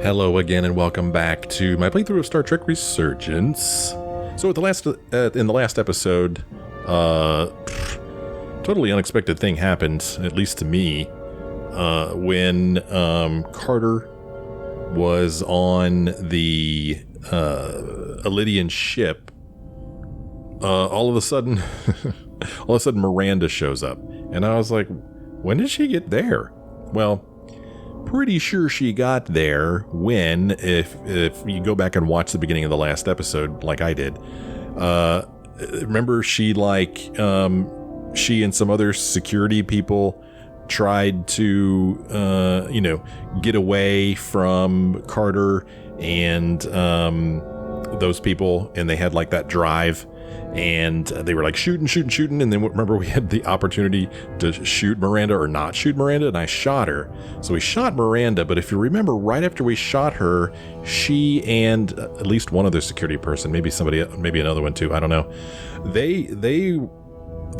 Hello again, and welcome back to my playthrough of Star Trek Resurgence. So, in the last episode, totally unexpected thing happened, at least to me, when Carter was on the Elydian ship. All of a sudden, Miranda shows up, and I was like, "When did she get there?" Well, pretty sure she got there when, if you go back and watch the beginning of the last episode, like I did, remember she and some other security people tried to, get away from Carter and those people, and they had like that drive. And they were like shooting. And then remember, we had the opportunity to shoot Miranda or not shoot Miranda, and I shot her. So we shot Miranda, but if you remember, right after we shot her, she and at least one other security person, maybe another one too, I don't know. They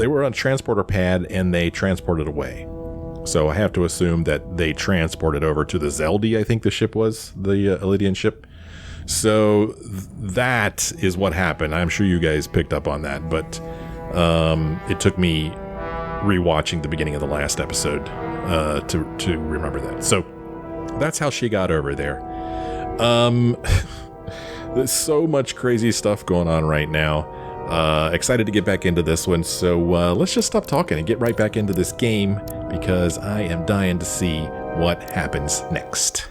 were on a transporter pad and they transported away. So I have to assume that they transported over to the Xeldi, I think the ship was, the Elydian ship. So that is what happened. I'm sure you guys picked up on that, but it took me rewatching the beginning of the last episode to remember that. So that's how she got over there. There's so much crazy stuff going on right now. Excited to get back into this one. So let's just stop talking and get right back into this game, because I am dying to see what happens next.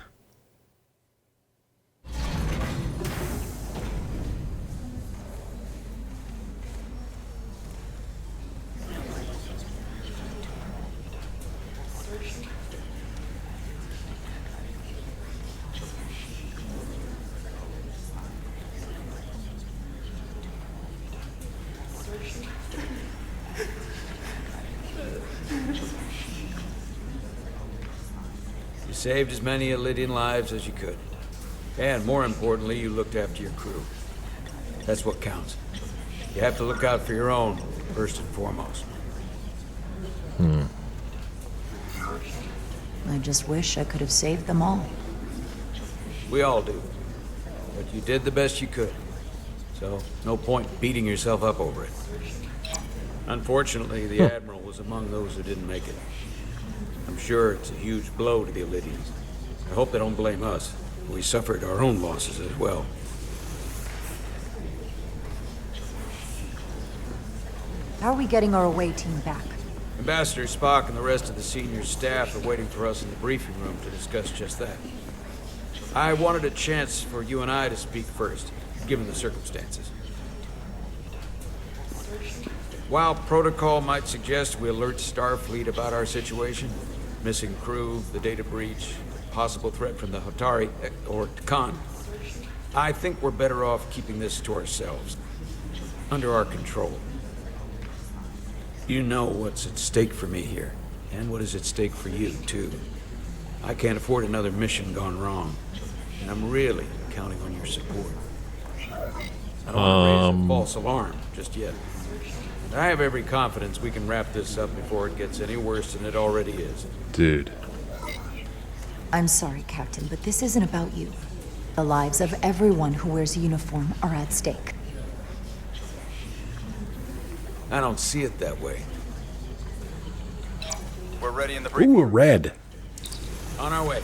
Saved as many Elydian lives as you could. And more importantly, you looked after your crew. That's what counts. You have to look out for your own, first and foremost. I just wish I could have saved them all. We all do. But you did the best you could. So, no point beating yourself up over it. Unfortunately, the Admiral was among those who didn't make it. I'm sure it's a huge blow to the Elydians. I hope they don't blame us. We suffered our own losses as well. How are we getting our away team back? Ambassador Spock and the rest of the senior staff are waiting for us in the briefing room to discuss just that. I wanted a chance for you and I to speak first, given the circumstances. While protocol might suggest we alert Starfleet about our situation, missing crew, the data breach, possible threat from the Hotari, or Khan, I think we're better off keeping this to ourselves, under our control. You know what's at stake for me here, and what is at stake for you, too. I can't afford another mission gone wrong, and I'm really counting on your support. I don't want to raise a false alarm just yet. I have every confidence we can wrap this up before it gets any worse than it already is. Dude. I'm sorry, Captain, but this isn't about you. The lives of everyone who wears a uniform are at stake. I don't see it that way. We're ready in the briefing. Ooh, a red. On our way.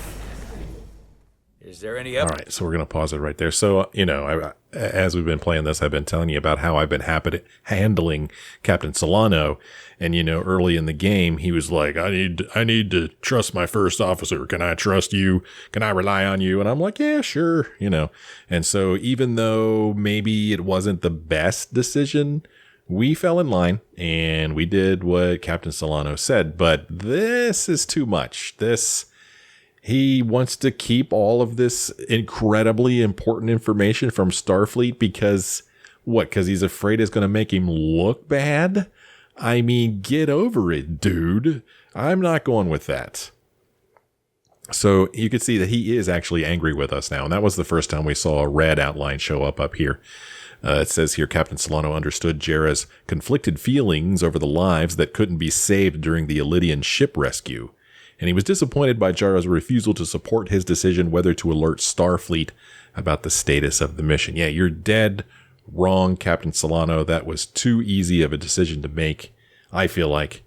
Is there any All right, so we're going to pause it right there. So, as we've been playing this, I've been telling you about how I've been handling Captain Solano. And, early in the game, he was like, I need to trust my first officer. Can I trust you? Can I rely on you? And I'm like, yeah, sure, And so even though maybe it wasn't the best decision, we fell in line and we did what Captain Solano said. But this is too much. He wants to keep all of this incredibly important information from Starfleet because he's afraid it's going to make him look bad? I mean, get over it, dude. I'm not going with that. So you can see that he is actually angry with us now. And that was the first time we saw a red outline show up here. It says here, Captain Solano understood Jarrah's conflicted feelings over the lives that couldn't be saved during the Elydian ship rescue. and he was disappointed by Jara's refusal to support his decision whether to alert Starfleet about the status of the mission. Yeah, you're dead wrong, Captain Solano. That was too easy of a decision to make, I feel like.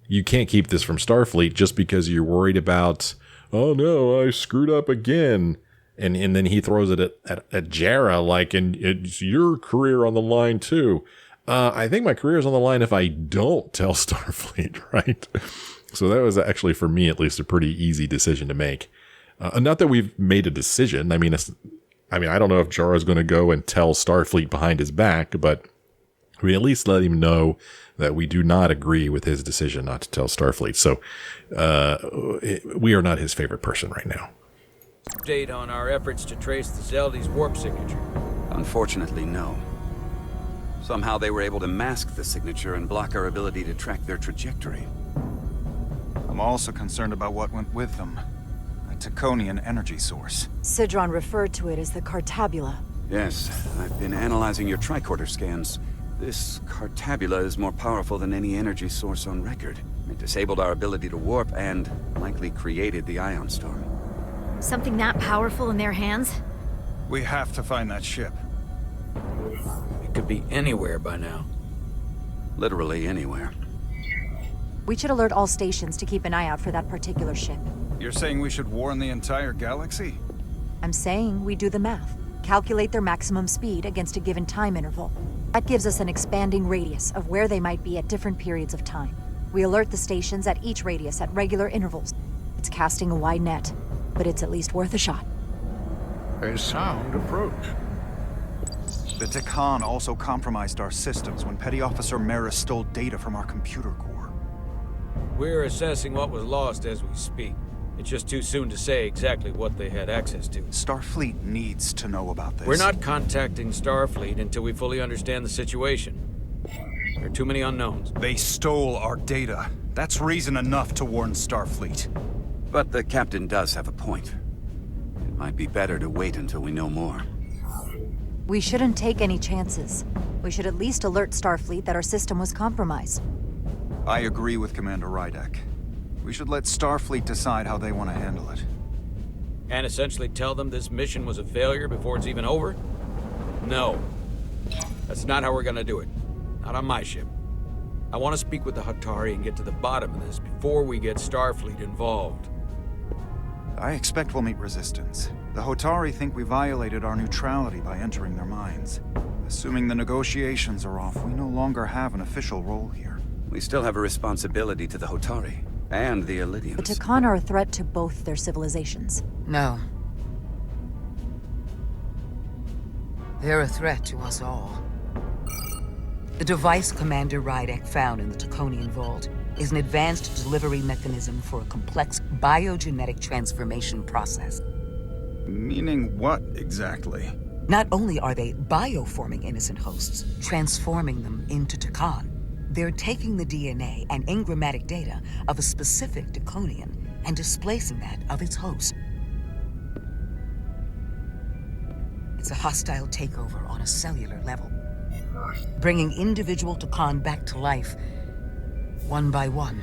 You can't keep this from Starfleet just because you're worried about, oh no, I screwed up again. And then he throws it at Jara, like, and it's your career on the line too. I think my career is on the line if I don't tell Starfleet, right? So that was actually, for me at least, a pretty easy decision to make. Not that we've made a decision. I mean, I don't know if Jara's going to go and tell Starfleet behind his back, but we at least let him know that we do not agree with his decision not to tell Starfleet. So we are not his favorite person right now. Update on our efforts to trace the Xeldi's warp signature. Unfortunately, no. Somehow they were able to mask the signature and block our ability to track their trajectory. I'm also concerned about what went with them. A Taconian energy source. Sidron referred to it as the Cartabula. Yes, I've been analyzing your tricorder scans. This Cartabula is more powerful than any energy source on record. It disabled our ability to warp and likely created the ion storm. Something that powerful in their hands? We have to find that ship. It could be anywhere by now. Literally anywhere. We should alert all stations to keep an eye out for that particular ship. You're saying we should warn the entire galaxy? I'm saying we do the math. Calculate their maximum speed against a given time interval. That gives us an expanding radius of where they might be at different periods of time. We alert the stations at each radius at regular intervals. It's casting a wide net, but it's at least worth a shot. A sound approach. The Takan also compromised our systems when Petty Officer Maris stole data from our computer core. We're assessing what was lost as we speak. It's just too soon to say exactly what they had access to. Starfleet needs to know about this. We're not contacting Starfleet until we fully understand the situation. There are too many unknowns. They stole our data. That's reason enough to warn Starfleet. But the captain does have a point. It might be better to wait until we know more. We shouldn't take any chances. We should at least alert Starfleet that our system was compromised. I agree with Commander Rydek. We should let Starfleet decide how they want to handle it. And essentially tell them this mission was a failure before it's even over? No. That's not how we're gonna do it. Not on my ship. I want to speak with the Hatari and get to the bottom of this before we get Starfleet involved. I expect we'll meet resistance. The Hotari think we violated our neutrality by entering their minds. Assuming the negotiations are off, we no longer have an official role here. We still have a responsibility to the Hotari and the Elydians. The Takan are a threat to both their civilizations. No. They're a threat to us all. The device Commander Rydek found in the Taconian Vault is an advanced delivery mechanism for a complex biogenetic transformation process. Meaning what, exactly? Not only are they bioforming innocent hosts, transforming them into Takan, they're taking the DNA and engrammatic data of a specific Taconian and displacing that of its host. It's a hostile takeover on a cellular level, bringing individual Takan back to life, one by one.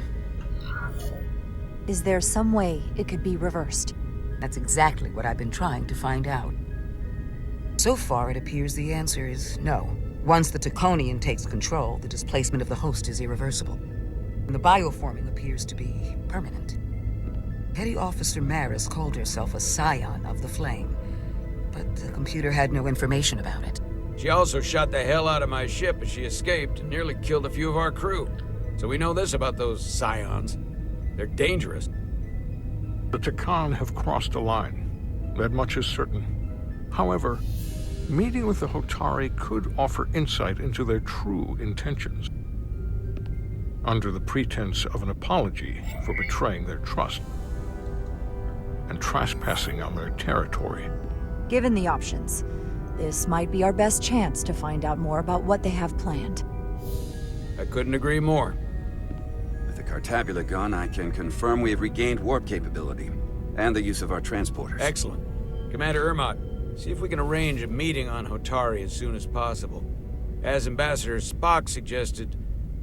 Is there some way it could be reversed? That's exactly what I've been trying to find out. So far, it appears the answer is no. Once the Taconian takes control, the displacement of the host is irreversible. And the bioforming appears to be permanent. Petty Officer Maris called herself a scion of the flame, but the computer had no information about it. She also shot the hell out of my ship as she escaped and nearly killed a few of our crew. So we know this about those scions. They're dangerous. The Takan have crossed a line. That much is certain. However, meeting with the Hotari could offer insight into their true intentions, under the pretense of an apology for betraying their trust and trespassing on their territory. Given the options, this might be our best chance to find out more about what they have planned. I couldn't agree more. With the Cartabula gone, I can confirm we have regained warp capability and the use of our transporters. Excellent. Commander Ermot, see if we can arrange a meeting on Hotari as soon as possible. As Ambassador Spock suggested,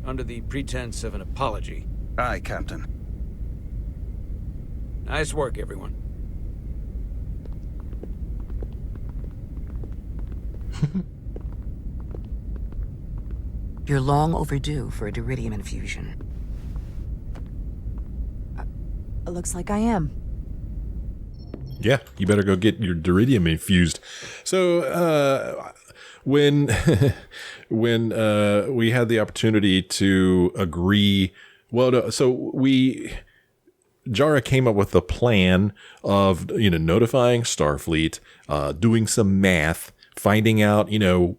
under the pretense of an apology. Aye, Captain. Nice work, everyone. You're long overdue for a duridium infusion. It looks like I am. Yeah, you better go get your duridium infused. So, when we had the opportunity to agree, Jara came up with the plan of, notifying Starfleet, doing some math, finding out,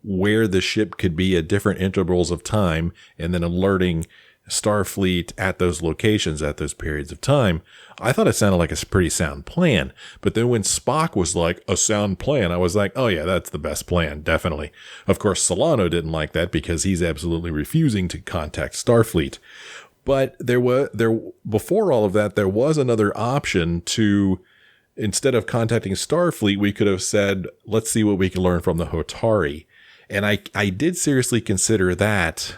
where the ship could be at different intervals of time, and then alerting Starfleet at those locations at those periods of time. I thought it sounded like a pretty sound plan. But then when Spock was like, a sound plan, I was like, oh yeah, that's the best plan, definitely. Of course, Solano didn't like that because he's absolutely refusing to contact Starfleet. But before all of that, there was another option to, instead of contacting Starfleet, we could have said, let's see what we can learn from the Hotari. And I did seriously consider that.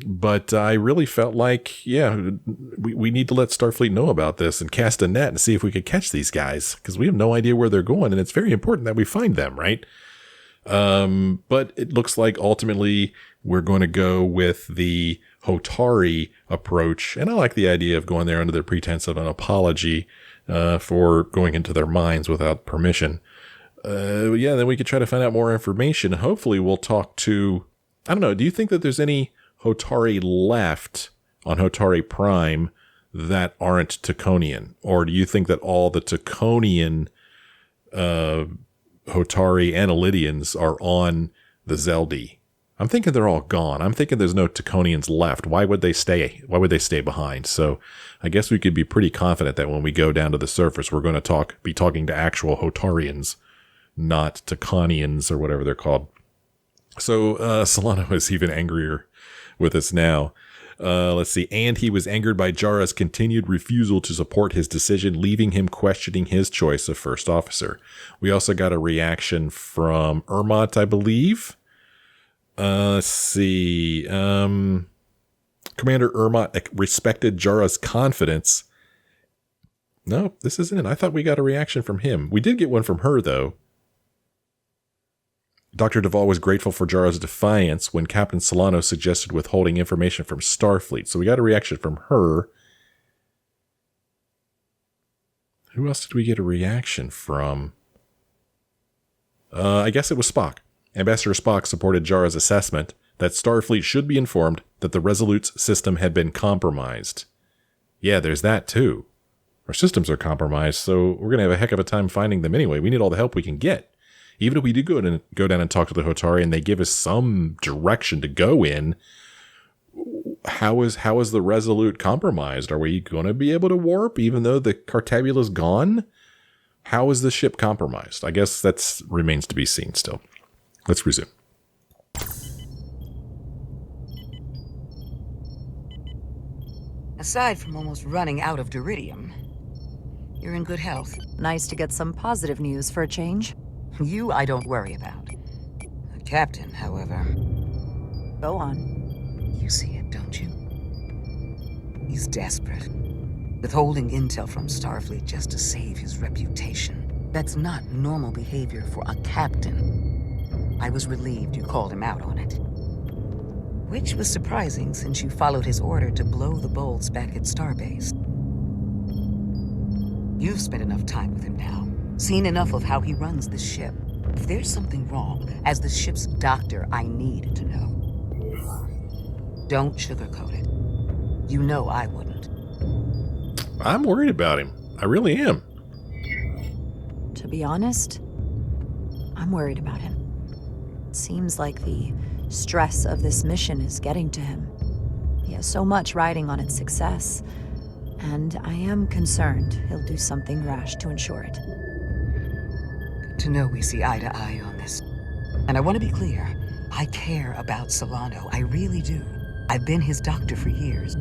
But I really felt like, yeah, we need to let Starfleet know about this and cast a net and see if we could catch these guys, because we have no idea where they're going, and it's very important that we find them, right? But it looks like ultimately we're going to go with the Hotari approach, and I like the idea of going there under the pretense of an apology for going into their minds without permission. Then we could try to find out more information. Hopefully we'll talk to, I don't know, do you think that there's any Hotari left on Hotari Prime that aren't Taconian? Or do you think that all the Taconian Hotari and Elydians are on the Xeldi? I'm thinking they're all gone. I'm thinking there's no Taconians left. Why would they stay? Why would they stay behind? So I guess we could be pretty confident that when we go down to the surface, we're going to be talking to actual Hotarians, not Taconians or whatever they're called. So Solano is even angrier with us now. Let's see. And he was angered by Jara's continued refusal to support his decision, leaving him questioning his choice of first officer. We also got a reaction from Ermont, I believe. Let's see. Commander Ermont respected Jara's confidence. No, this isn't it. I thought we got a reaction from him. We did get one from her, though. Dr. Duvall was grateful for Jara's defiance when Captain Solano suggested withholding information from Starfleet. So we got a reaction from her. Who else did we get a reaction from? I guess it was Spock. Ambassador Spock supported Jara's assessment that Starfleet should be informed that the Resolute's system had been compromised. Yeah, there's that too. Our systems are compromised, so we're going to have a heck of a time finding them anyway. We need all the help we can get. Even if we do go down and talk to the Hotari and they give us some direction to go in, how is the Resolute compromised? Are we going to be able to warp even though the Cartabula's gone? How is the ship compromised? I guess that remains to be seen still. Let's resume. Aside from almost running out of duridium, you're in good health. Nice to get some positive news for a change. You I don't worry about. The captain, however... Go on. You see it, don't you? He's desperate. Withholding intel from Starfleet just to save his reputation. That's not normal behavior for a captain. I was relieved you called him out on it. Which was surprising since you followed his order to blow the bolts back at Starbase. You've spent enough time with him now. Seen enough of how he runs this ship. If there's something wrong, as the ship's doctor, I need to know. Don't sugarcoat it. You know I wouldn't. I'm worried about him. I really am. To be honest, I'm worried about him. It seems like the stress of this mission is getting to him. He has so much riding on its success, and I am concerned he'll do something rash to ensure it. To know we see eye to eye on this. And I want to be clear, I care about Solano, I really do. I've been his doctor for years.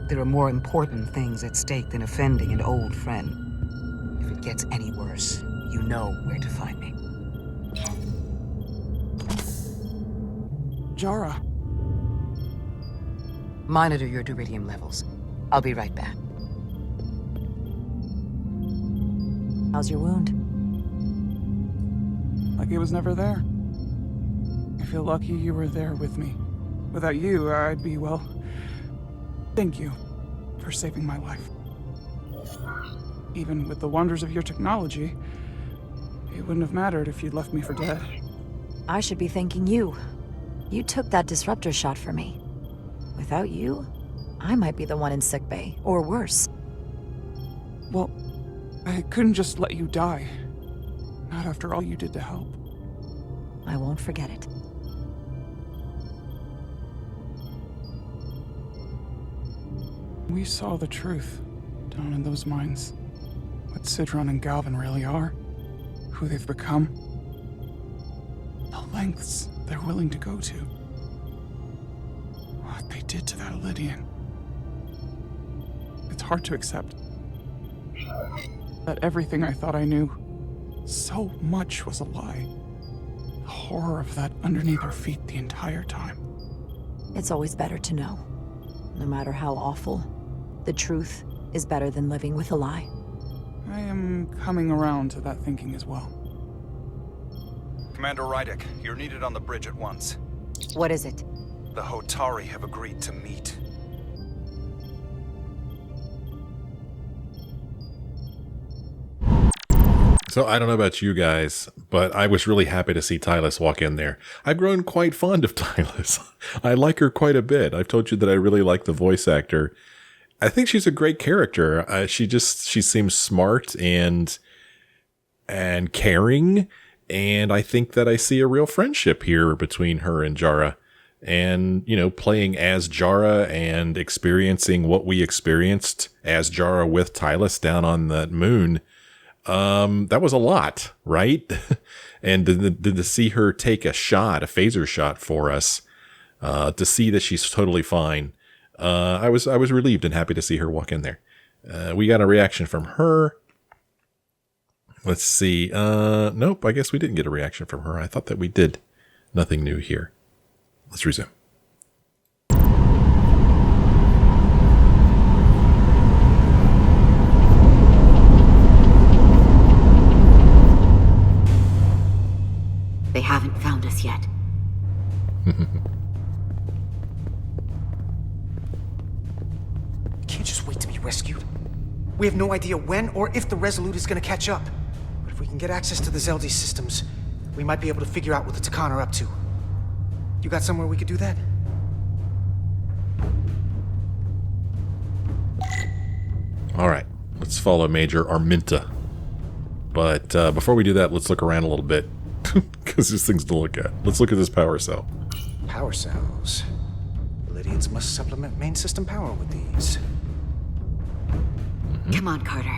There are more important things at stake than offending an old friend. If it gets any worse, you know where to find me. Jara. Monitor your duridium levels. I'll be right back. How's your wound? Like it was never there. I feel lucky you were there with me. Without you, I'd be, well... Thank you for saving my life. Even with the wonders of your technology, it wouldn't have mattered if you'd left me for dead. I should be thanking you. You took that disruptor shot for me. Without you, I might be the one in sickbay, or worse. Well, I couldn't just let you die. Not after all you did to help. I won't forget it. We saw the truth down in those mines. What Sidron and Galvin really are. Who they've become. The lengths they're willing to go to. What they did to that Lydian. It's hard to accept. That everything I thought I knew, so much was a lie. The horror of that underneath our feet the entire time. It's always better to know. No matter how awful, the truth is better than living with a lie. I am coming around to that thinking as well. Commander Rydick, you're needed on the bridge at once. What is it? The Hotari have agreed to meet. So I don't know about you guys, but I was really happy to see Tylus walk in there. I've grown quite fond of Tylus. I like her quite a bit. I've told you that I really like the voice actor. I think she's a great character. She seems smart and caring, and I think that I see a real friendship here between her and Jara. And, you know, playing as Jara and experiencing what we experienced as Jara with Tylus down on that moon, that was a lot, right? And to see her take a phaser shot for us, to see that she's totally fine, I was relieved and happy to see her walk in there. We got a reaction from her. Let's see. Nope, I guess we didn't get a reaction from her. I thought that we did. Nothing new here. Let's resume. They haven't found us yet. We can't just wait to be rescued. We have no idea when or if the Resolute is gonna catch up. But if we can get access to the Xeldi systems, we might be able to figure out what the Takan are up to. You got somewhere we could do that? All right, let's follow Major Arminta. But before we do that, let's look around a little bit. Because there's things to look at. Let's look at this power cell. Power cells. Lydians must supplement main system power with these. Come on, Carter.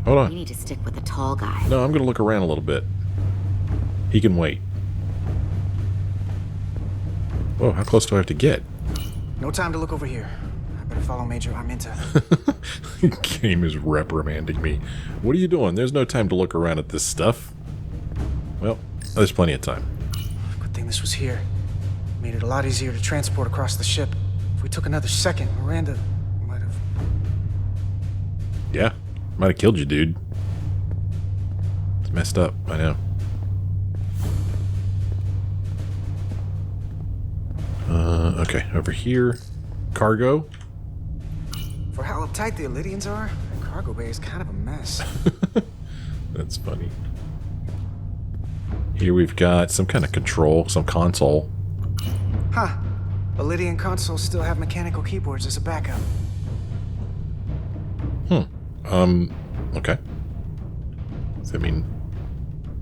Hold on. We need to stick with the tall guy. No, I'm going to look around a little bit. He can wait. Whoa, how close do I have to get? No time to look over here. I better follow Major Arminta. Game is reprimanding me. What are you doing? There's no time to look around at this stuff. Well, there's plenty of time. Good thing this was here. Made it a lot easier to transport across the ship. If we took another second, Miranda might have... Yeah, might have killed you, dude. It's messed up, I know. Okay, over here. Cargo. For how uptight the Lydians are, the cargo bay is kind of a mess. That's funny. Here we've got some kind of control, some console. Huh. The Lydian consoles still have mechanical keyboards as a backup. Okay.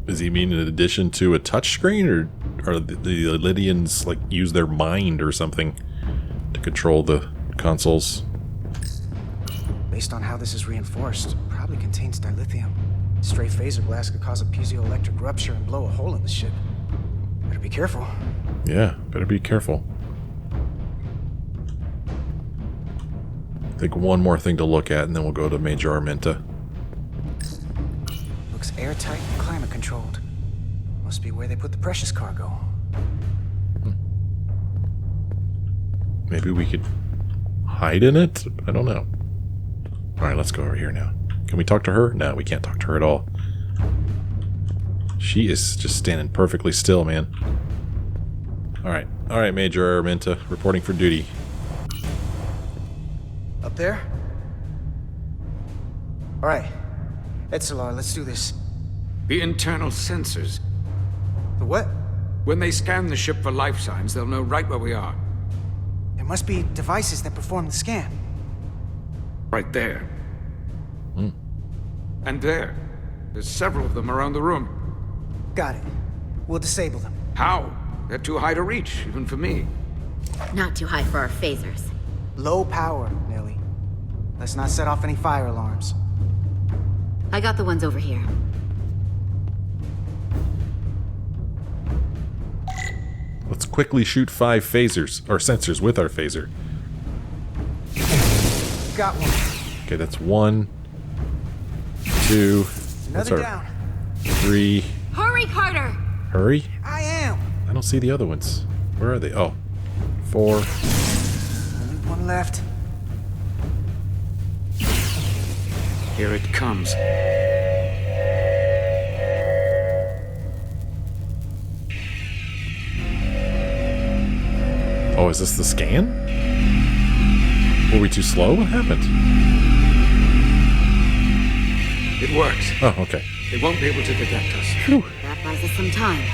Does he mean in addition to a touchscreen, or the Lydians like use their mind or something to control the consoles? Based on how this is reinforced, probably contains dilithium. Stray phaser blast could cause a piezoelectric rupture and blow a hole in the ship. Better be careful. Yeah, better be careful. I think one more thing to look at, and then we'll go to Major Arminta. Looks airtight and climate controlled. Must be where they put the precious cargo. Maybe we could hide in it? I don't know. Alright, let's go over here now. Can we talk to her? No, we can't talk to her at all. She is just standing perfectly still, man. Alright, Major Arminta, reporting for duty. Up there? Alright. Etzelar, let's do this. The internal sensors. The what? When they scan the ship for life signs, they'll know right where we are. There must be devices that perform the scan. Right there. And there. There's several of them around the room. Got it. We'll disable them. How? They're too high to reach, even for me. Not too high for our phasers. Low power, Nelly. Let's not set off any fire alarms. I got the ones over here. Let's quickly shoot 5 phasers, or sensors with our phaser. Got one. Okay, that's 1, 2, Another down. 3. Hurry, Carter! Hurry? I am. I don't see the other ones. Where are they? Oh, 4. Only one left. Here it comes. Oh, is this the scan? Were we too slow? What happened? It works. Oh, okay. They won't be able to detect us. Whew. That buys us some time.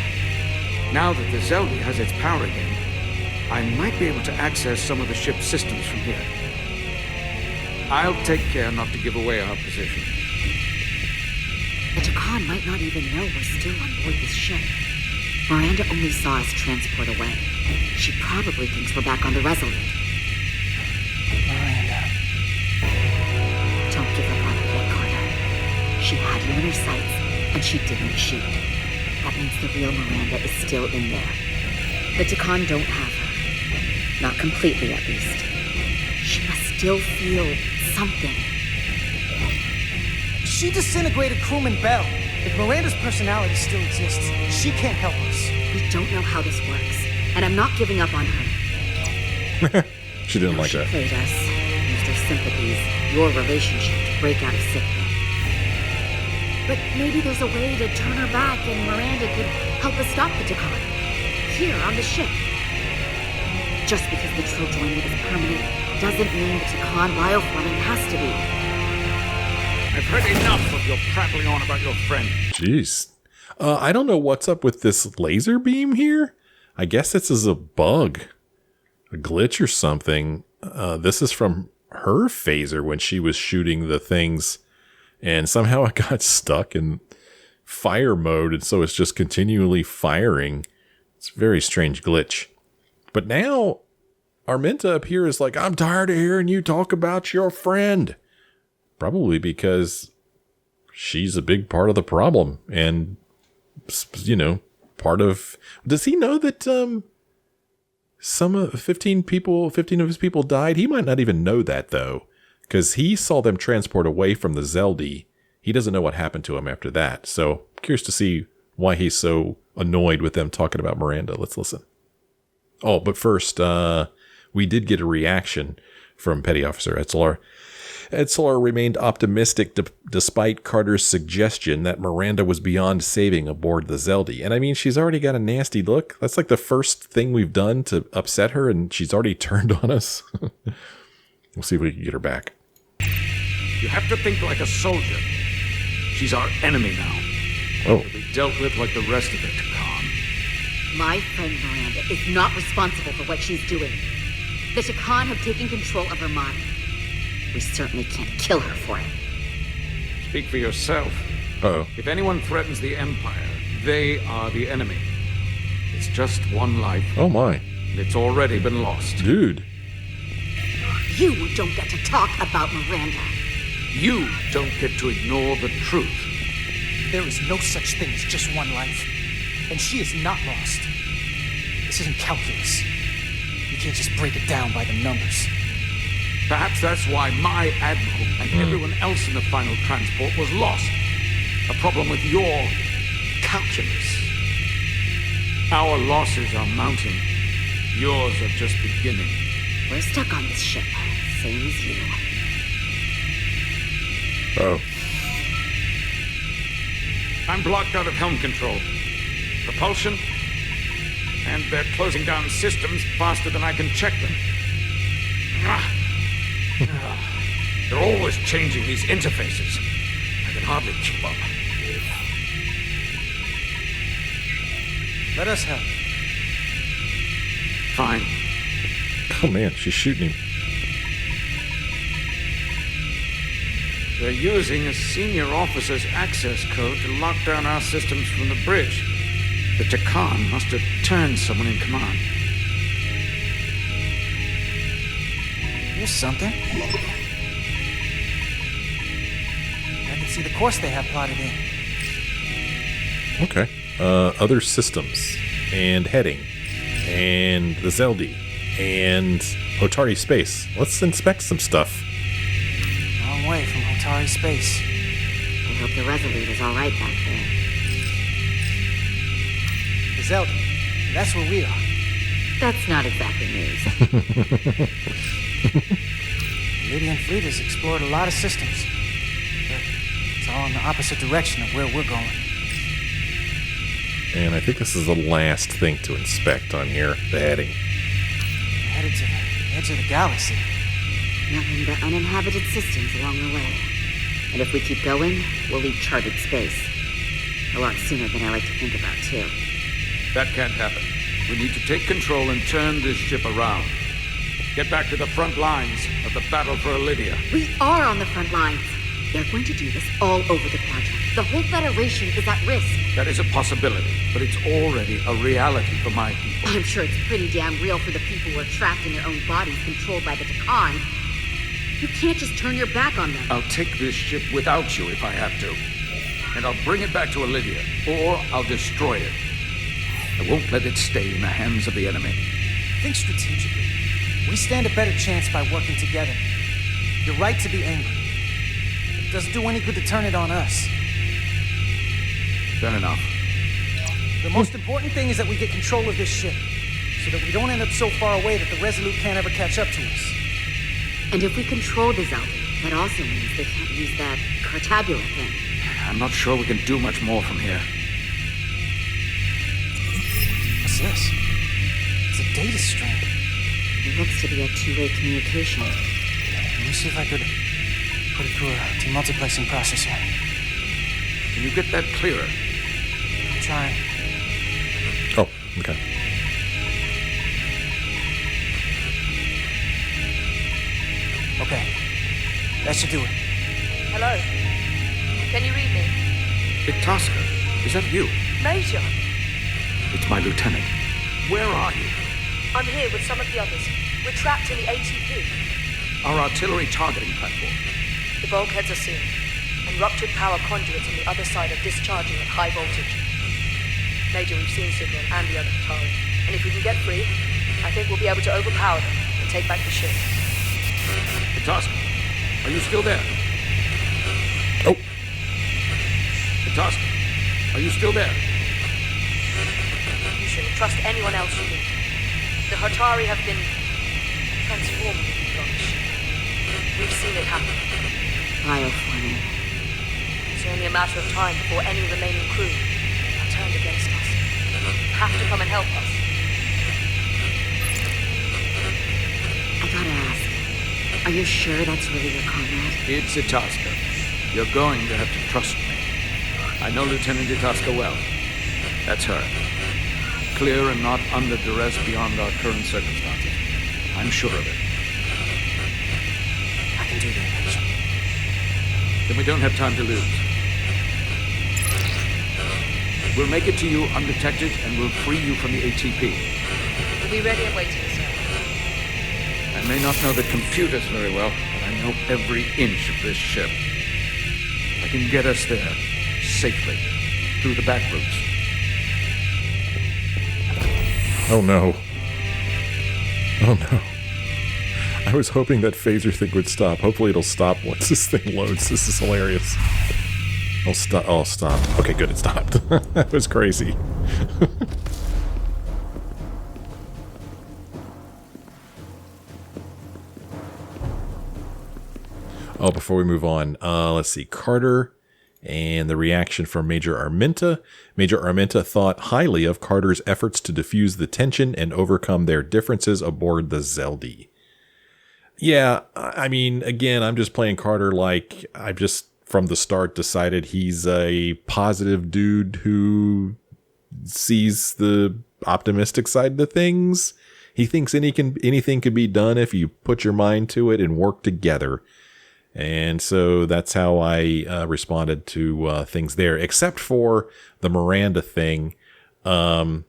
Now that the Xeldi has its power again, I might be able to access some of the ship's systems from here. I'll take care not to give away our position. The Takan might not even know we're still on board this ship. Miranda only saw us transport away. She probably thinks we're back on the Resurgence. Miranda. Don't give up on her yet, Carter. She had you in her sights, and she didn't shoot. That means the real Miranda is still in there. The Takan don't have her. Not completely, at least. She must still feel something. She disintegrated crewman Bell. If Miranda's personality still exists, she can't help us. We don't know how this works, and I'm not giving up on her. She didn't like She that. played us, used her sympathies, your relationship to break out of sickbay. But maybe there's a way to turn her back and Miranda could help us stop the Takan. Here, on the ship. Just because the true joining is permanent doesn't mean the Takan bioforming has to be. I've heard enough of your prattling on about your friend. Jeez. I don't know what's up with this laser beam here. I guess this is a bug. A glitch or something. This is from her phaser when she was shooting the things. And somehow it got stuck in fire mode. And so it's just continually firing. It's a very strange glitch. But now Arminta up here is like, I'm tired of hearing you talk about your friend. Probably because she's a big part of the problem. And, you know, part of... Does he know that some 15 of his people died? He might not even know that, though. Because he saw them transport away from the Xeldi. He doesn't know what happened to him after that. So, I'm curious to see why he's so annoyed with them talking about Miranda. Let's listen. Oh, but first, we did get a reaction from Petty Officer Etzelar. Etzelar remained optimistic despite Carter's suggestion that Miranda was beyond saving aboard the Xeldi. And I mean, she's already got a nasty look. That's like the first thing we've done to upset her, and she's already turned on us. We'll see if we can get her back. You have to think like a soldier. She's our enemy now. Oh. To be dealt with like the rest of the Takan. My friend Miranda is not responsible for what she's doing. The Takan have taken control of her mind. We certainly can't kill her for it. Speak for yourself. Uh-oh. If anyone threatens the Empire, they are the enemy. It's just one life. Oh my. And it's already been lost. Dude. You don't get to talk about Miranda. You don't get to ignore the truth. There is no such thing as just one life. And she is not lost. This isn't calculus. You can't just break it down by the numbers. Perhaps that's why my admiral and everyone else in the final transport was lost. A problem with your calculus. Our losses are mounting. Yours are just beginning. We're stuck on this ship, same as you. Oh. I'm blocked out of helm control. Propulsion? And they're closing down systems faster than I can check them. They're always changing these interfaces. I can hardly keep up. Let us help. Fine. Oh man, she's shooting him. They're using a senior officer's access code to lock down our systems from the bridge. The Takan must have turned someone in command. Here's something. I can see the course they have plotted in. Okay. Other systems, and heading, and the Xeldi, and Otari space. Let's inspect some stuff. Long way from Otari space. I hope the Resolute is all right back there. The Xeldi. That's where we are. That's not exactly news. The Lydian fleet has explored a lot of systems, but it's all in the opposite direction of where we're going. And I think this is the last thing to inspect on here, the heading. We're headed to the edge of the galaxy. Nothing but uninhabited systems along the way. And if we keep going, we'll leave charted space. A lot sooner than I like to think about, too. That can't happen. We need to take control and turn this ship around. Get back to the front lines of the battle for Lydia. We are on the front lines. They're going to do this all over the quadrant. The whole Federation is at risk. That is a possibility, but it's already a reality for my people. I'm sure it's pretty damn real for the people who are trapped in their own bodies controlled by the Takan. You can't just turn your back on them. I'll take this ship without you if I have to. And I'll bring it back to Lydia, or I'll destroy it. I won't let it stay in the hands of the enemy. Think strategically. We stand a better chance by working together. You're right to be angry. It doesn't do any good to turn it on us. Fair enough. The most important thing is that we get control of this ship, so that we don't end up so far away that the Resolute can't ever catch up to us. And if we control the Xeldi, that also means they can't use that cartabula thing. I'm not sure we can do much more from here. What's this? It's a data stream. It looks to be a two-way communication. Let me see if I could put it through a demultiplexing processor. Can you get that clearer? I'm trying. Oh, okay. Okay. That should do it. Hello? Can you read me? Itaska, is that you? Major! It's my lieutenant. Where are you? I'm here with some of the others. We're trapped in the ATP. Our artillery targeting platform. The bulkheads are sealed, and ruptured power conduits on the other side are discharging at high voltage. Major, we've seen Sidron and the other Atari, and if we can get free, I think we'll be able to overpower them and take back the ship. Itaska, are you still there? Oh. Itaska, are you still there? You shouldn't trust anyone else you meet. The Hatari have been transforming people on the ship. We've seen it happen. Bioforming. It's only a matter of time before any remaining crew are turned against us. You have to come and help us. I gotta ask, are you sure that's really your comrade? It's Itaska. You're going to have to trust me. I know Lieutenant Itaska well. That's her. Clear and not under duress beyond our current circumstances. I'm sure of it. I can do that, Major. Then we don't have time to lose. We'll make it to you undetected, and we'll free you from the ATP. We'll be ready and waiting, sir. I may not know the computers very well, but I know every inch of this ship. I can get us there, safely, through the back routes. Oh no. Oh no. I was hoping that phaser thing would stop. Hopefully it'll stop once this thing loads. This is hilarious. I'll stop. Oh, stop. Okay, good. It stopped. That was crazy. Oh, before we move on, let's see. Carter And the reaction from Major Arminta. Major Arminta thought highly of Carter's efforts to diffuse the tension and overcome their differences aboard the Xeldi. Yeah, I mean, again, I'm just playing Carter like I've just from the start decided he's a positive dude who sees the optimistic side of things. He thinks anything can be done if you put your mind to it and work together. And so that's how I responded to things there, except for the Miranda thing. I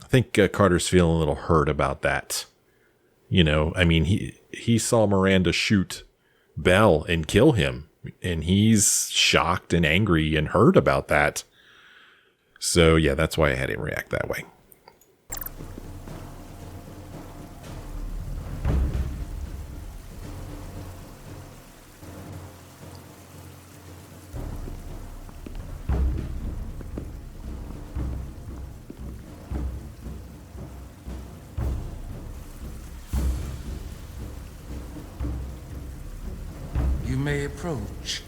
think Carter's feeling a little hurt about that. You know, I mean, he saw Miranda shoot Bell and kill him, and he's shocked and angry and hurt about that. So, yeah, that's why I had him react that way. You may approach.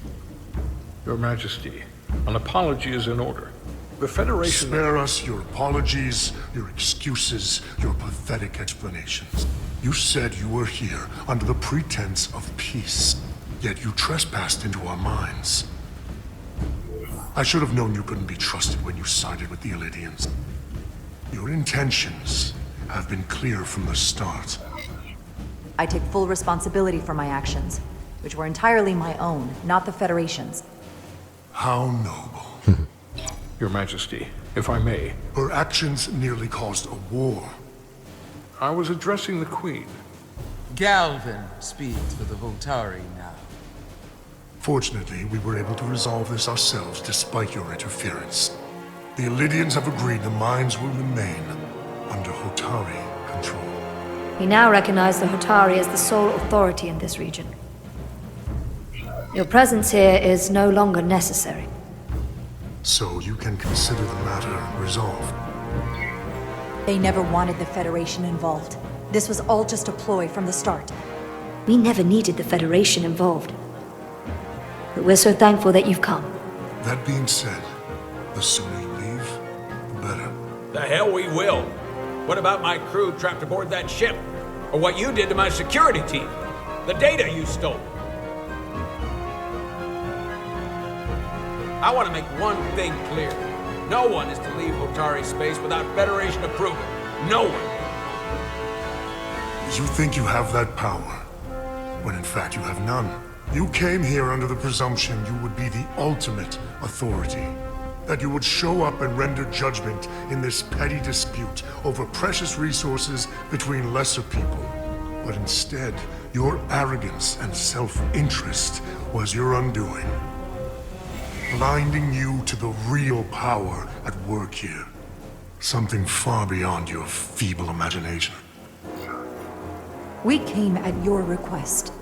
Your Majesty, an apology is in order. The Federation... Spare us your apologies, your excuses, your pathetic explanations. You said you were here under the pretense of peace, yet you trespassed into our minds. I should have known you couldn't be trusted when you sided with the Illidians. Your intentions have been clear from the start. I take full responsibility for my actions, which were entirely my own, not the Federation's. How noble. Your Majesty, if I may. Her actions nearly caused a war. I was addressing the Queen. Galvin speaks for the Voltari now. Fortunately, we were able to resolve this ourselves despite your interference. The Illidians have agreed the mines will remain under Hotari control. We now recognize the Hotari as the sole authority in this region. Your presence here is no longer necessary. So you can consider the matter resolved. They never wanted the Federation involved. This was all just a ploy from the start. We never needed the Federation involved. But we're so thankful that you've come. That being said, the sooner you leave, the better. The hell we will. What about my crew trapped aboard that ship? Or what you did to my security team? The data you stole? I want to make one thing clear. No one is to leave Hotari space without Federation approval. No one. You think you have that power, when in fact you have none. You came here under the presumption you would be the ultimate authority. That you would show up and render judgment in this petty dispute over precious resources between lesser people. But instead, your arrogance and self-interest was your undoing. Blinding you to the real power at work here. Something far beyond your feeble imagination. We came at your request.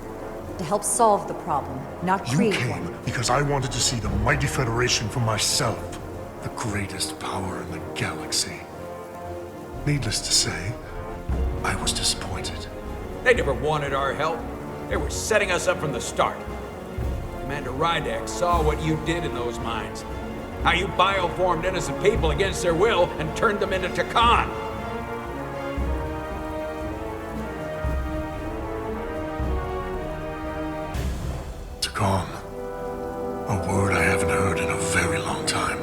To help solve the problem, not create one. You came because I wanted to see the mighty Federation for myself. The greatest power in the galaxy. Needless to say, I was disappointed. They never wanted our help. They were setting us up from the start. Commander Rydak saw what you did in those mines. How you bioformed innocent people against their will and turned them into Takan. Takan. A word I haven't heard in a very long time.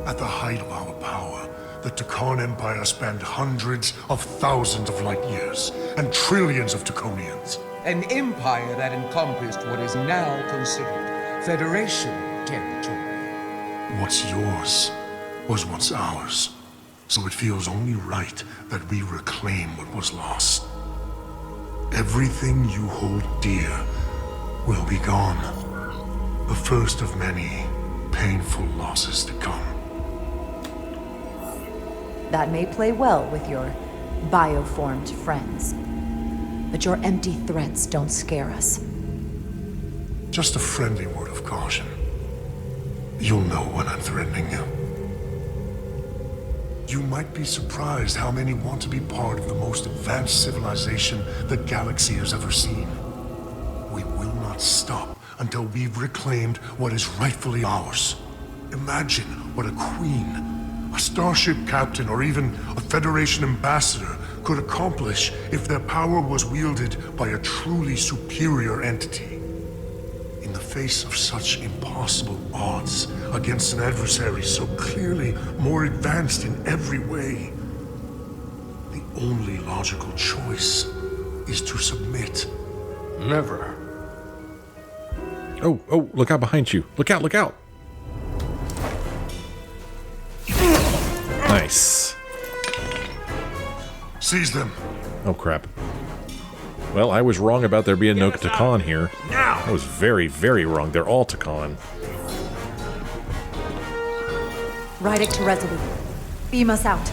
At the height of our power, the Takan Empire spanned hundreds of thousands of light years and trillions of Taconians. An empire that encompassed what is now considered Federation territory. What's yours was once ours, so it feels only right that we reclaim what was lost. Everything you hold dear will be gone. The first of many painful losses to come. That may play well with your bioformed friends. But your empty threats don't scare us. Just a friendly word of caution. You'll know when I'm threatening you. You might be surprised how many want to be part of the most advanced civilization the galaxy has ever seen. We will not stop until we've reclaimed what is rightfully ours. Imagine what a queen, a starship captain, or even a Federation ambassador could accomplish if their power was wielded by a truly superior entity. In the face of such impossible odds against an adversary so clearly more advanced in every way, the only logical choice is to submit. Never. Oh, look out behind you. Look out, look out. Nice. Seize them. Oh, crap. Well, I was wrong about there being no Takan here. I was very, very wrong. They're all Takan. Ride it to Resolute. Beam us out.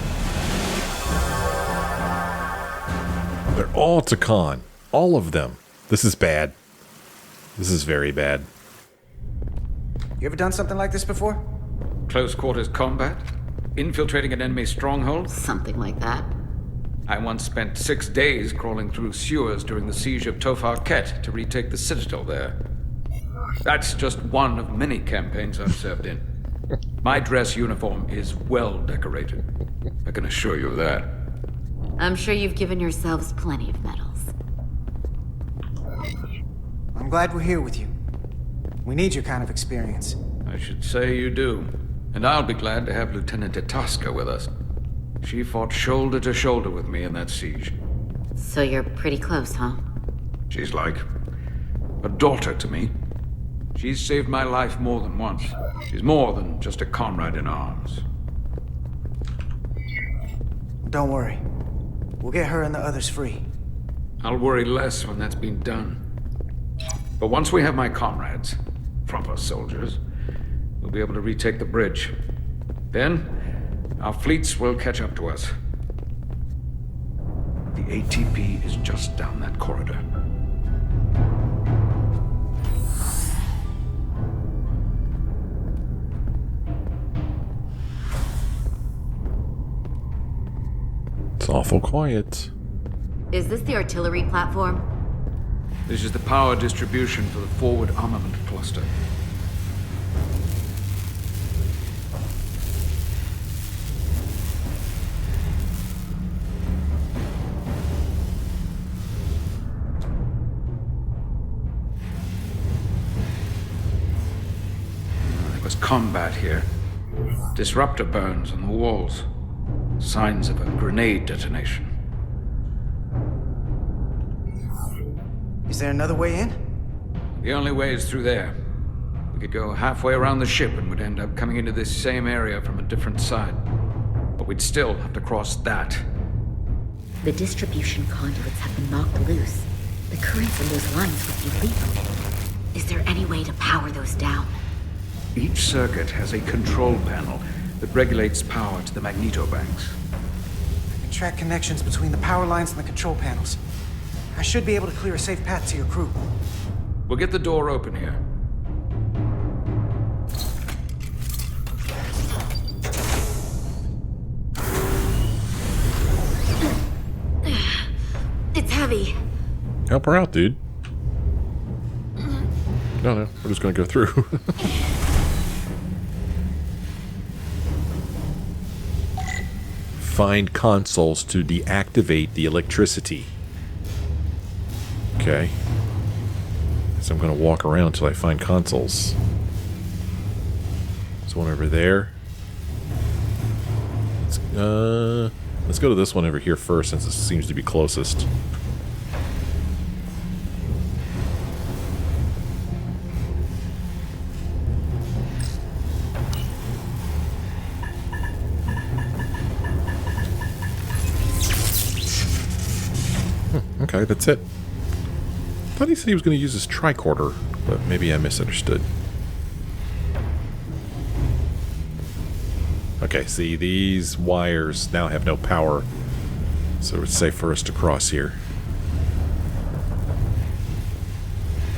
They're all Takan. All of them. This is bad. This is very bad. You ever done something like this before? Close quarters combat? Infiltrating an enemy stronghold? Something like that. I once spent 6 days crawling through sewers during the siege of Tofar Ket to retake the citadel there. That's just one of many campaigns I've served in. My dress uniform is well decorated. I can assure you of that. I'm sure you've given yourselves plenty of medals. I'm glad we're here with you. We need your kind of experience. I should say you do. And I'll be glad to have Lieutenant Itasca with us. She fought shoulder to shoulder with me in that siege. So you're pretty close, huh? She's like a daughter to me. She's saved my life more than once. She's more than just a comrade in arms. Don't worry. We'll get her and the others free. I'll worry less when that's been done. But once we have my comrades, proper soldiers, we'll be able to retake the bridge. Then, our fleets will catch up to us. The ATP is just down that corridor. It's awful quiet. Is this the artillery platform? This is the power distribution for the forward armament cluster. There was combat here. Disruptor burns on the walls. Signs of a grenade detonation. Is there another way in? The only way is through there. We could go halfway around the ship and would end up coming into this same area from a different side. But we'd still have to cross that. The distribution conduits have been knocked loose. The currents in those lines would be lethal. Is there any way to power those down? Each circuit has a control panel that regulates power to the magnetobanks. I can track connections between the power lines and the control panels. I should be able to clear a safe path to your crew. We'll get the door open here. It's heavy. Help her out, dude. No, we're just gonna go through. Find consoles to deactivate the electricity. Okay. So I'm going to walk around until I find consoles. There's one over there. Let's go to this one over here first, since it seems to be closest. Okay, that's it. I thought he said he was going to use his tricorder, but maybe I misunderstood. Okay, see, these wires now have no power, so it's safe for us to cross here.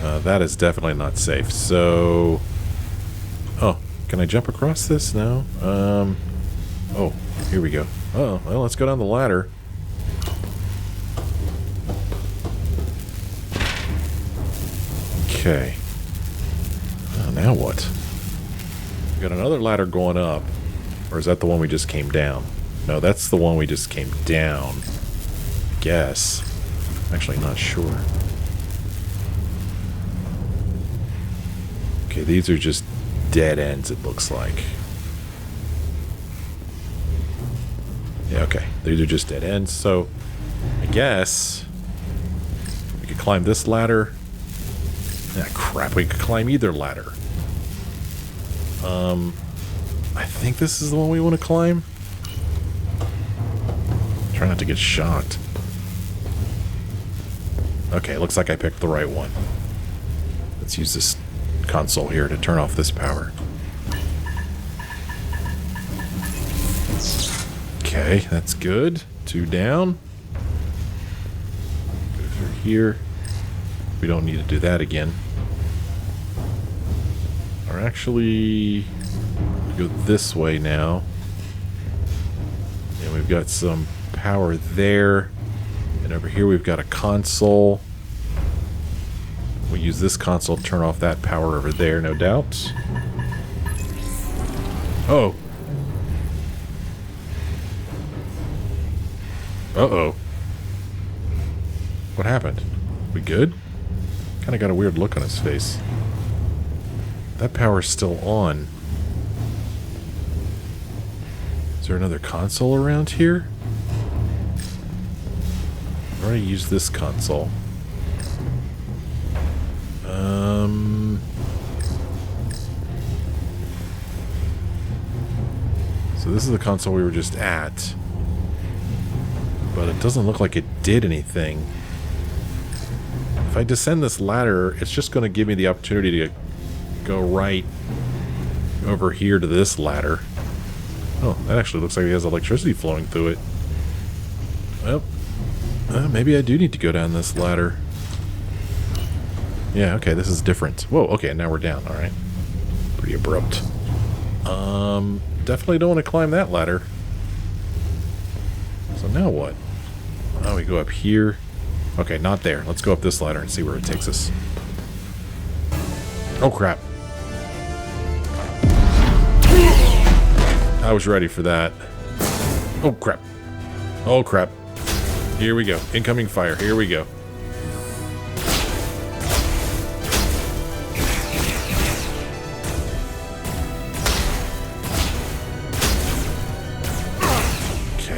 That is definitely not safe, so... Oh, can I jump across this? No. Oh, here we go. Oh, well, let's go down the ladder. Okay. now what? We got another ladder going up. Or is that the one we just came down? No, that's the one we just came down. Guess. I'm actually not sure. Okay, these are just dead ends, it looks like. Yeah, okay. These are just dead ends, so I guess we could climb this ladder. Ah, crap, we could climb either ladder. I think this is the one we want to climb. Try not to get shocked. Okay, looks like I picked the right one. Let's use this console here to turn off this power. Okay, that's good. 2 down. Go through here. We don't need to do that again. Or actually, go this way now. And we've got some power there. And over here we've got a console. We use this console to turn off that power over there, no doubt. Oh. Uh-oh. What happened? We good? Kind of got a weird look on his face. That power's still on. Is there another console around here? I've already used this console. So this is the console we were just at. But it doesn't look like it did anything. If I descend this ladder, it's just going to give me the opportunity to go right over here to this ladder. Oh, that actually looks like it has electricity flowing through it. Well, maybe I do need to go down this ladder. Yeah, okay, this is different. Whoa, okay, now we're down, alright. Pretty abrupt. Definitely don't want to climb that ladder. So now what? Oh, we go up here. Okay, not there. Let's go up this ladder and see where it takes us. Oh, crap. I was ready for that. Oh, crap. Oh, crap. Here we go. Incoming fire. Here we go.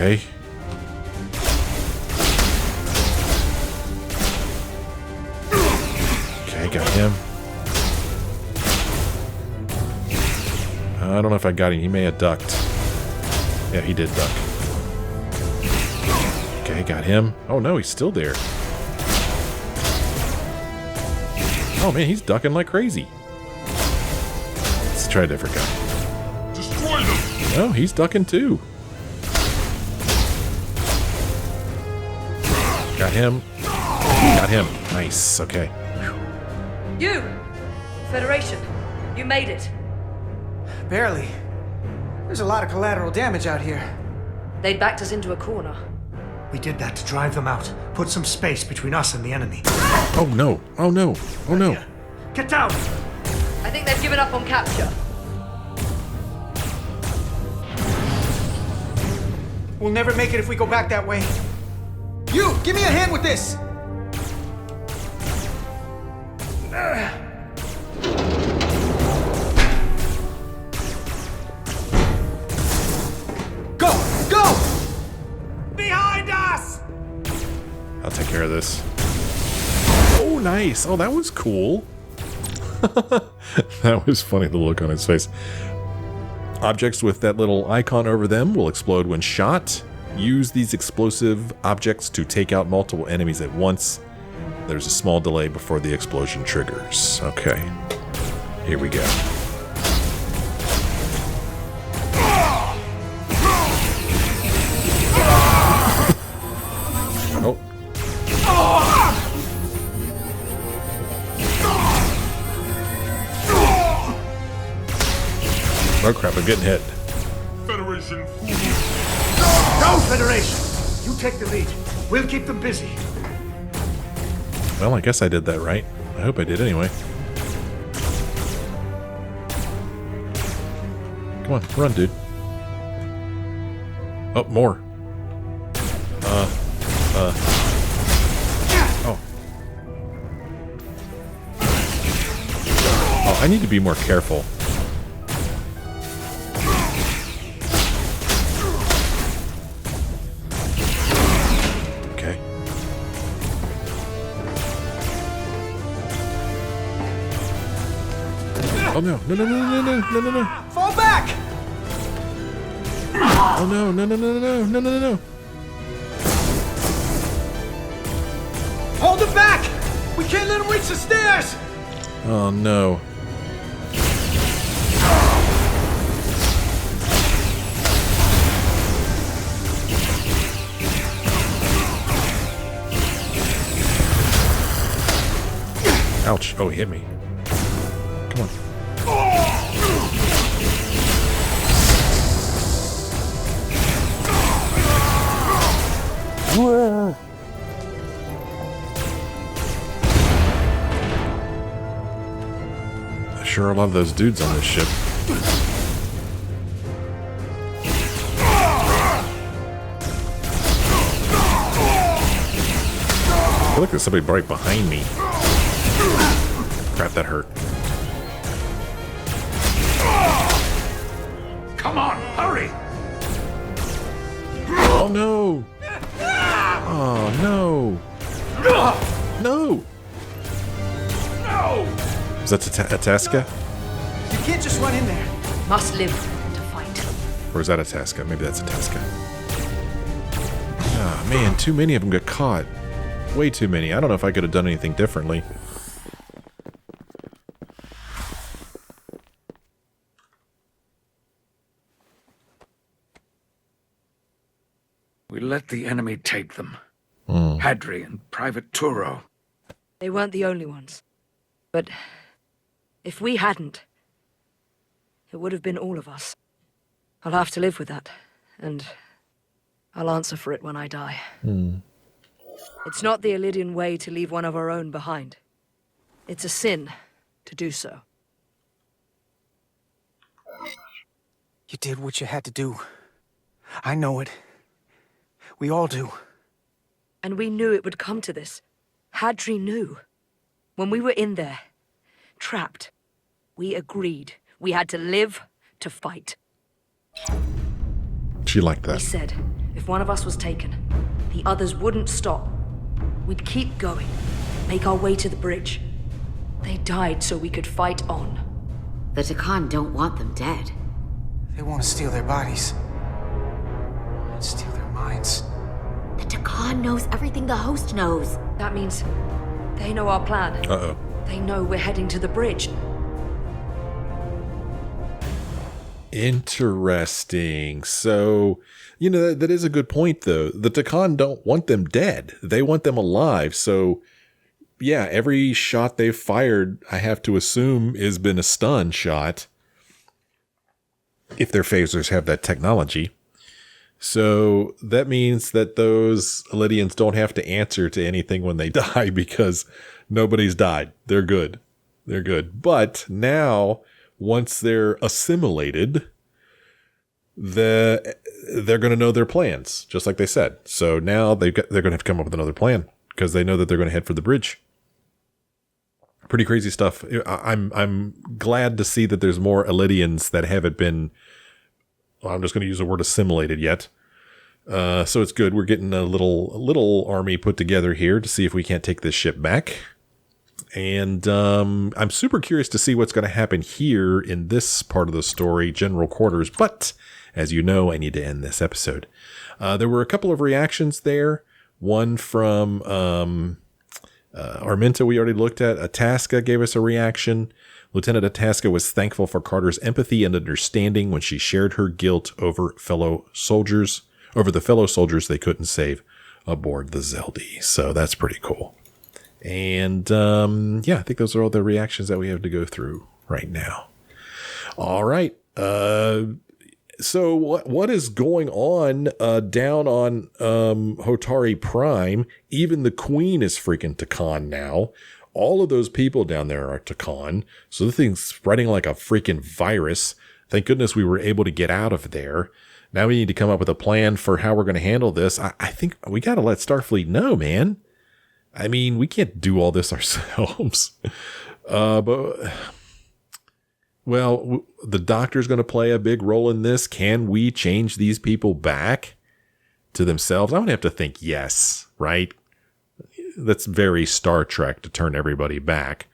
Okay. Okay, got him. I don't know if I got him. He may have ducked. Yeah, he did duck. Okay, got him. Oh no, he's still there. Oh man, he's ducking like crazy. Let's try a different guy. Destroy them! No, he's ducking too. Got him. Got him. Nice. Okay. You! Federation, you made it. Barely. There's a lot of collateral damage out here. They'd backed us into a corner. We did that to drive them out. Put some space between us and the enemy. Oh no. Oh no. Oh no. Get down! I think they've given up on capture. We'll never make it if we go back that way. You! Give me a hand with this! Go! Go! Behind us! I'll take care of this. Oh, nice. Oh, that was cool. That was funny, the look on his face. Objects with that little icon over them will explode when shot. Use these explosive objects to take out multiple enemies at once. There's a small delay before the explosion triggers. Okay. Here we go. Oh. Oh crap, I'm getting hit. Federation. Go, Federation! You take the lead. We'll keep them busy. Well, I guess I did that right. I hope I did anyway. Come on, run, dude. Oh, more. Oh. Oh, I need to be more careful. Okay. Oh no, no, no, no, no, no, no, no, no. Fall back! Oh no, no, no, no, no, no, no, no, no. Hold him back! We can't let him reach the stairs! Oh no. Ouch. Oh, he hit me. Come on. Whoa. Sure, a lot of those dudes on this ship. I feel like there's somebody right behind me. Crap, that hurt. Come on, hurry! Oh no! Oh no! No! No! Is that Atasca? You can't just run in there. Must live to fight. Or is that Atasca? Maybe that's Atasca. Ah, man, too many of them got caught. Way too many. I don't know if I could have done anything differently. We let the enemy take them. Hadri and Private Turo. They weren't the only ones. But if we hadn't, it would have been all of us. I'll have to live with that, and I'll answer for it when I die. It's not the Illydian way to leave one of our own behind. It's a sin to do so. You did what you had to do. I know it. We all do. And we knew it would come to this. Hadri knew. When we were in there, trapped, we agreed we had to live to fight. She liked that. We said, if one of us was taken, the others wouldn't stop. We'd keep going, make our way to the bridge. They died so we could fight on. The Takan don't want them dead. They want to steal their bodies. And steal their minds. The Takan knows everything the host knows. That means they know our plan. Uh-oh. They know we're heading to the bridge. Interesting. So, you know, that is a good point, though. The Takan don't want them dead. They want them alive. So, yeah, every shot they've fired, I have to assume, has been a stun shot. If their phasers have that technology. So that means that those Illydians don't have to answer to anything when they die because nobody's died. They're good. They're good. But now, once they're assimilated, they're going to know their plans, just like they said. So now they're going to have to come up with another plan because they know that they're going to head for the bridge. Pretty crazy stuff. I'm glad to see that there's more Illydians that haven't been, well, I'm just going to use the word assimilated yet. So it's good. We're getting a little army put together here to see if we can't take this ship back. And I'm super curious to see what's going to happen here in this part of the story, General Quarters. But as you know, I need to end this episode. There were a couple of reactions there. One from Arminta we already looked at. Atasca gave us a reaction. Lieutenant Atasca was thankful for Carter's empathy and understanding when she shared her guilt over the fellow soldiers they couldn't save aboard the Xeldi. So that's pretty cool. And yeah, I think those are all the reactions that we have to go through right now. All right. So what is going on down on Hotari Prime? Even the Queen is freaking Takan now. All of those people down there are Takan. So the thing's spreading like a freaking virus. Thank goodness we were able to get out of there. Now we need to come up with a plan for how we're going to handle this. I think we got to let Starfleet know, man. I mean, we can't do all this ourselves. The doctor's going to play a big role in this. Can we change these people back to themselves? I'm going to have to think yes, right? That's very Star Trek to turn everybody back.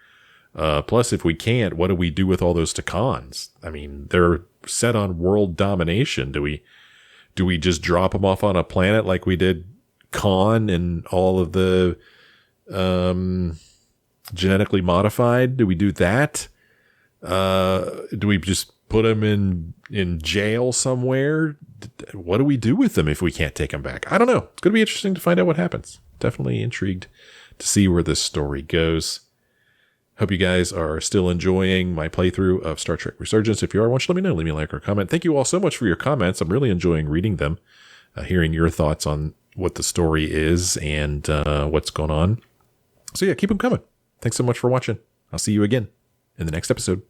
Plus, if we can't, what do we do with all those Takans? I mean, they're set on world domination. Do we just drop them off on a planet like we did Khan and all of the genetically modified? Do we do that? Do we just put them in jail somewhere? What do we do with them if we can't take them back? I don't know. It's going to be interesting to find out what happens. Definitely intrigued to see where this story goes. Hope you guys are still enjoying my playthrough of Star Trek Resurgence. If you are, why don't you let me know? Leave me a like or a comment. Thank you all so much for your comments. I'm really enjoying reading them, hearing your thoughts on what the story is and what's going on. So yeah, keep them coming. Thanks so much for watching. I'll see you again in the next episode.